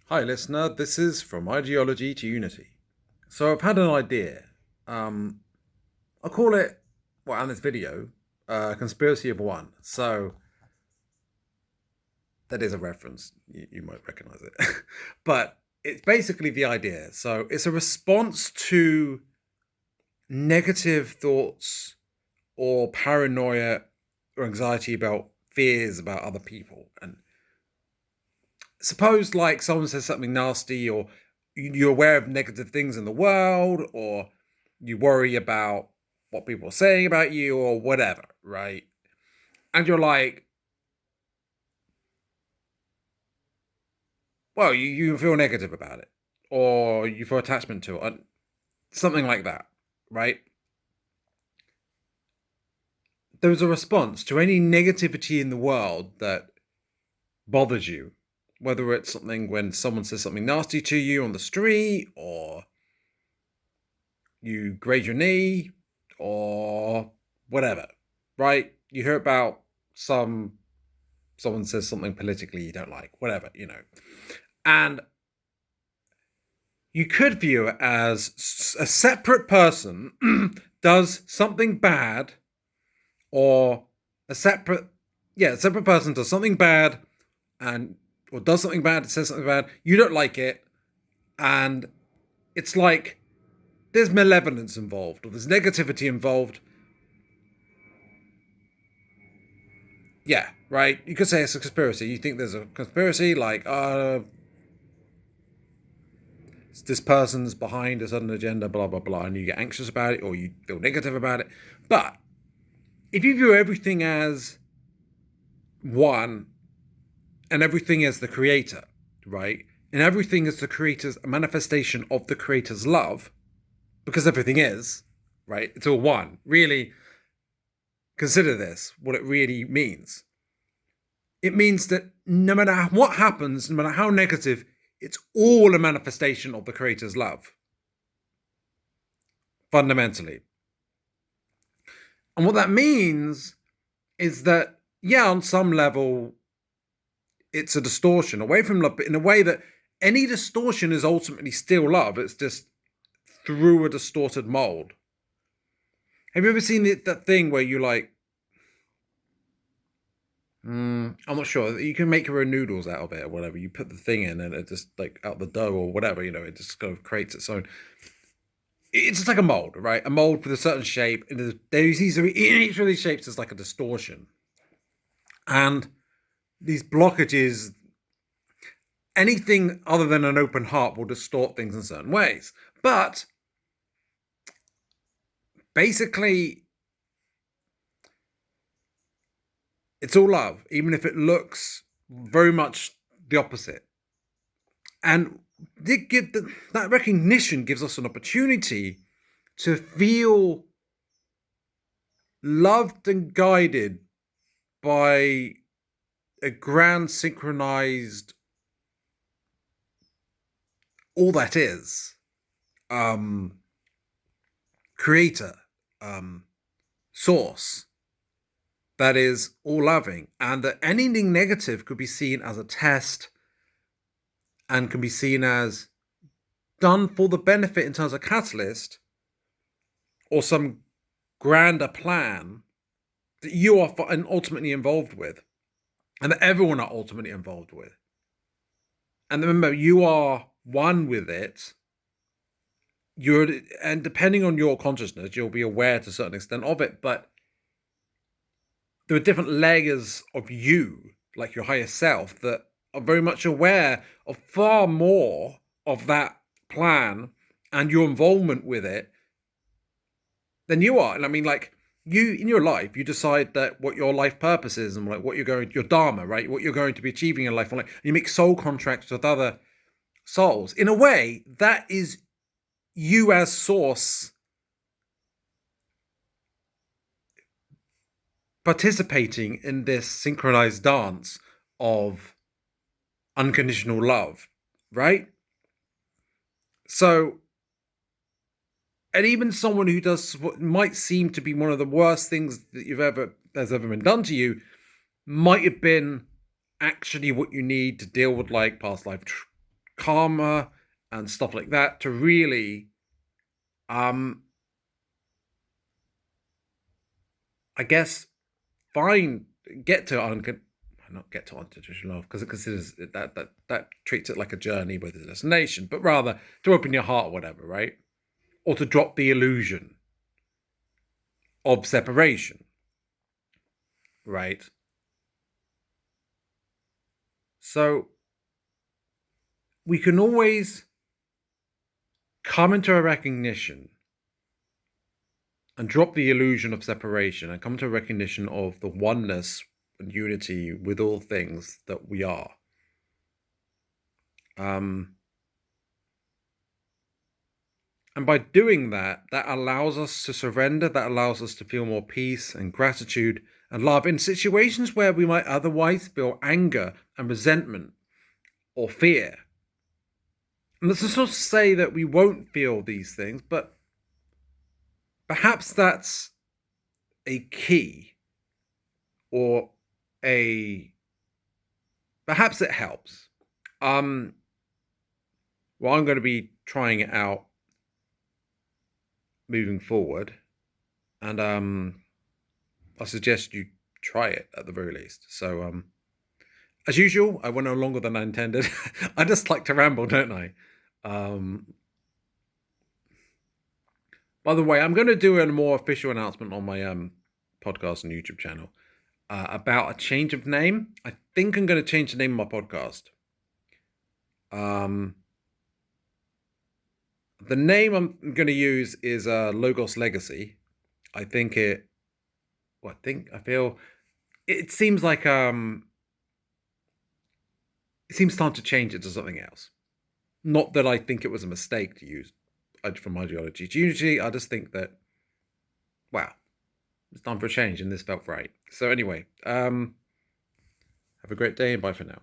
Hi, listener. This is From Ideology to Unity. So, I've had an idea. I'll call it, well, on this video, Conspiracy of One. So, that is a reference. You might recognize it. But it's basically the idea. So, it's a response to negative thoughts or paranoia or anxiety about fears about other people. And suppose, like, someone says something nasty, or you're aware of negative things in the world, or you worry about what people are saying about you, or whatever, right? And you're like, well, you feel negative about it, or you feel attachment to it, something like that, right? There's a response to any negativity in the world that bothers you, whether it's something when someone says something nasty to you on the street, or you grade your knee, or whatever, right? You hear about someone says something politically you don't like, whatever. And you could view it as a separate person does something bad, or a separate a separate person does something bad, and or does something bad, says something bad, you don't like it, and it's like there's malevolence involved, or there's negativity involved. Yeah, right. You could say it's a conspiracy. You think there's a conspiracy, like, this person's behind a certain agenda, blah blah blah, and you get anxious about it, or you feel negative about it. But if you view everything as one, and everything as the creator, right, and everything is the creator's a manifestation of the creator's love, because everything is, right, it's all one. Really, consider this: what it really means. It means that no matter what happens, no matter how negative, it's all a manifestation of the creator's love, fundamentally. And what that means is that, yeah, on some level, it's a distortion away from love, but in a way that any distortion is ultimately still love. It's just through a distorted mold. Have you ever seen that thing where you like, I'm not sure. You can make your own noodles out of it or whatever. You put the thing in and it just like out the dough or whatever, it just kind of creates its own. It's just like a mold, right? A mold with a certain shape. And in each of these shapes is like a distortion. And these blockages, anything other than an open heart will distort things in certain ways. But basically, it's all love, even if it looks very much the opposite. And that recognition gives us an opportunity to feel loved and guided by a grand synchronized all that is creator, source that is all loving, and that anything negative could be seen as a test and can be seen as done for the benefit in terms of catalyst or some grander plan that you are ultimately involved with, and that everyone are ultimately involved with. And remember, you are one with it. And depending on your consciousness, you'll be aware to a certain extent of it, but there are different layers of you, like your higher self, that are very much aware of far more of that plan and your involvement with it than you are. And I mean, like, you in your life, you decide that what your life purpose is, and like what your dharma, right? What you're going to be achieving in life. And like, you make soul contracts with other souls. In a way, that is you as source participating in this synchronized dance of unconditional love, right? So, and even someone who does what might seem to be one of the worst things that has ever been done to you might have been actually what you need to deal with, like past life karma and stuff like that to really, I guess, get to not get to unconditional love, because it considers that treats it like a journey with a destination, but rather to open your heart or whatever, right? Or to drop the illusion of separation, right? So we can always come into a recognition and drop the illusion of separation and come to a recognition of the oneness and unity with all things that we are. And by doing that, that allows us to surrender, that allows us to feel more peace and gratitude and love in situations where we might otherwise feel anger and resentment or fear. And this is not to say that we won't feel these things, but perhaps that's a key, or perhaps it helps. Well, I'm going to be trying it out moving forward, and I suggest you try it at the very least. So as usual, I went on longer than I intended. I just like to ramble, don't I? By the way, I'm going to do a more official announcement on my podcast and YouTube channel about a change of name. I think I'm going to change the name of my podcast. The name I'm going to use is Logos Legacy. I feel it seems like it seems time to change it to something else. Not that I think it was a mistake to use from Ideology to Unity. I just think that, wow, it's time for a change and this felt right. So anyway, have a great day and bye for now.